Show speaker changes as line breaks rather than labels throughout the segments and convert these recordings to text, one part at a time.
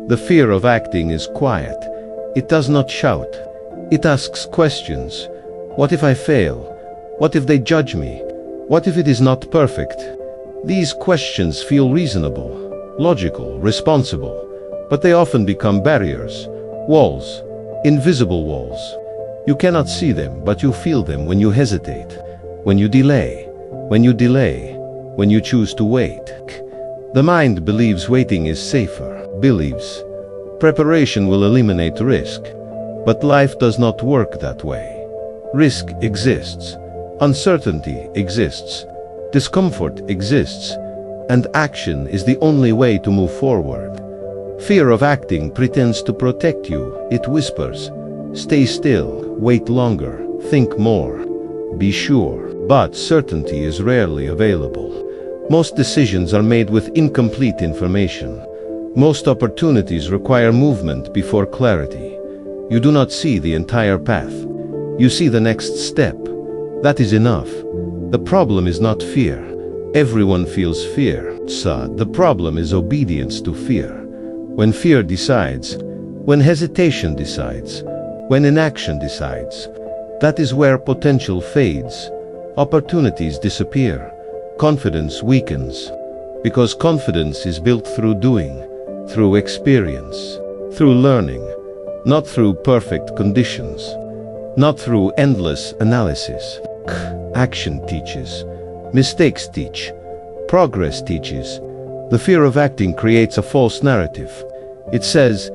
The fear of acting is quiet. It does not shout. It asks questions. What if I fail? What if they judge me? What if it is not perfect? These questions feel reasonable, logical, responsible, but they often become barriers, walls, invisible walls. You cannot see them, but you feel them when you hesitate, when you delay, when you choose to wait. The mind believes waiting is safer, believes preparation will eliminate risk. But life does not work that way. Risk exists, uncertainty exists, discomfort exists, and action is the only way to move forward. Fear of acting pretends to protect you. It whispers, stay still, wait longer, think more, be sure. But certainty is rarely available. Most decisions are made with incomplete information. Most opportunities require movement before clarity. You do not see the entire path. You see the next step. That is enough. The problem is not fear. Everyone feels fear. The problem is obedience to fear. When fear decides, when hesitation decides, when inaction decides, that is where potential fades. Opportunities disappear. Confidence weakens. Because confidence is built through doing, through experience, through learning, not through perfect conditions, not through endless analysis. Action teaches. Mistakes teach. Progress teaches. The fear of acting creates a false narrative. It says,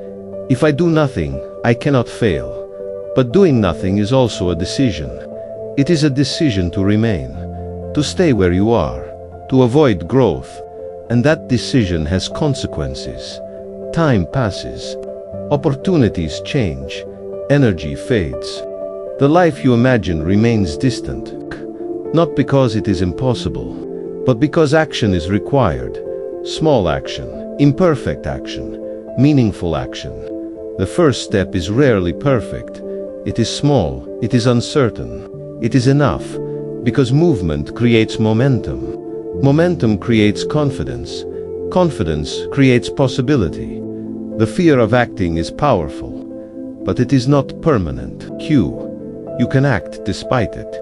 if I do nothing, I cannot fail. But doing nothing is also a decision. It is a decision to remain, to stay where you are, to avoid growth, and that decision has consequences. Time passes. Opportunities change. Energy fades. The life you imagine remains distant. Not because it is impossible, but because action is required. Small action, imperfect action, meaningful action. The first step is rarely perfect. It is small, it is uncertain. It is enough, because movement creates momentum. Momentum creates confidence. Confidence creates possibility. The fear of acting is powerful, but it is not permanent. You can act despite it.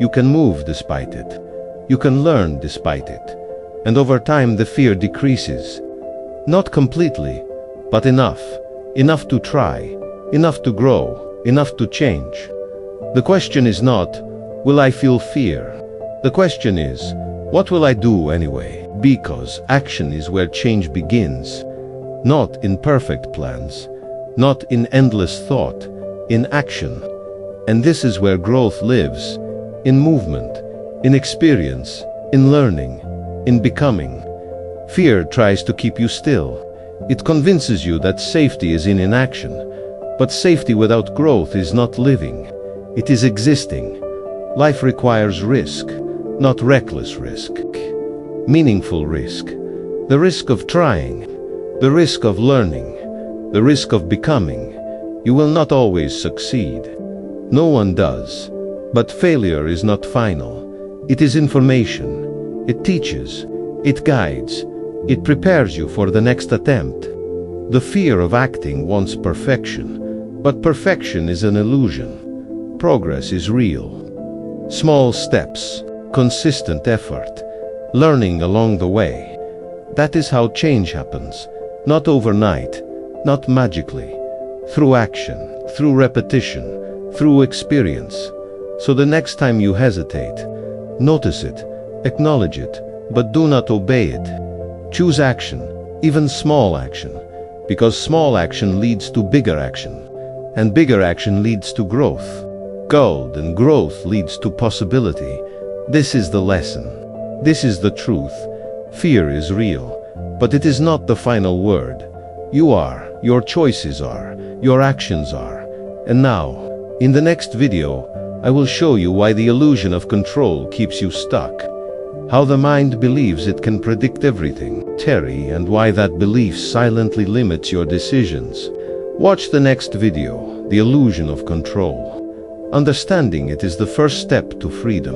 You can move despite it. You can learn despite it. And over time the fear decreases. Not completely, but enough. Enough to try, enough to grow, enough to change. The question is not, will I feel fear? The question is, what will I do anyway? Because action is where change begins. Not in perfect plans, not in endless thought, in action. And this is where growth lives, in movement, in experience, in learning, in becoming. Fear tries to keep you still. It convinces you that safety is in inaction, but safety without growth is not living. It is existing. Life requires risk, not reckless risk. Meaningful risk. The risk of trying, the risk of learning, the risk of becoming. You will not always succeed. No one does. But failure is not final. It is information. It teaches. It guides. It prepares you for the next attempt. The fear of acting wants perfection, but perfection is an illusion. Progress is real. Small steps, consistent effort, learning along the way. That is how change happens. Not overnight, not magically. Through action, through repetition, through experience. So the next time you hesitate, notice it, acknowledge it, but do not obey it. Choose action, even small action, because small action leads to bigger action, and bigger action leads to growth. Gold and growth leads to possibility. This is the lesson. This is the truth. Fear is real, but it is not the final word. You are, your choices are, your actions are. And now, in the next video, I will show you why the illusion of control keeps you stuck. How the mind believes it can predict everything, and why that belief silently limits your decisions. Watch the next video, The Illusion of Control. Understanding it is the first step to freedom.